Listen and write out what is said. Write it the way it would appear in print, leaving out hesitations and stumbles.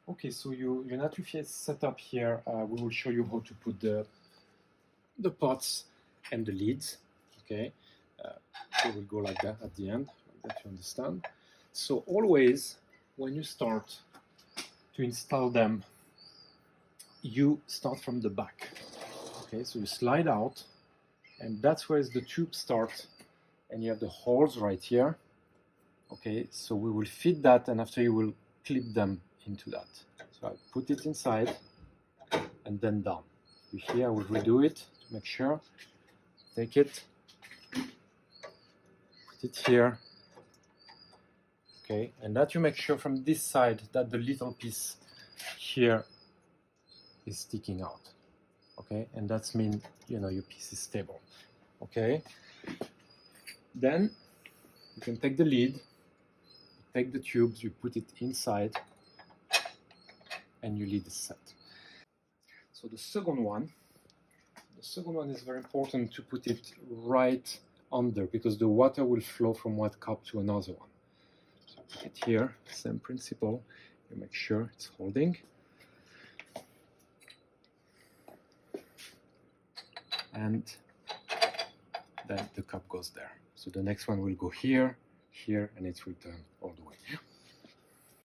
Okay, so your Natufie setup here, we will show you how to put the pots and the lids. Okay, they will go like that at the end, that you understand. So always, when you start to install them, you start from the back. Okay, so you slide out, and that's where the tube starts, and you have the holes right here. Okay, so we will fit that, and after you will clip them into that. So I put it inside and then down. Here I will redo it to make sure. Take it, put it here. Okay, and that you make sure from this side that the little piece here is sticking out. Okay, and that's mean your piece is stable. Okay, then you can take the lid, take the tubes, you put it inside, and your lid is set. So the second one is very important to put it right under, because the water will flow from one cup to another one. So put it here, same principle. You make sure it's holding. And then the cup goes there. So the next one will go here, here, and it will turn all the way.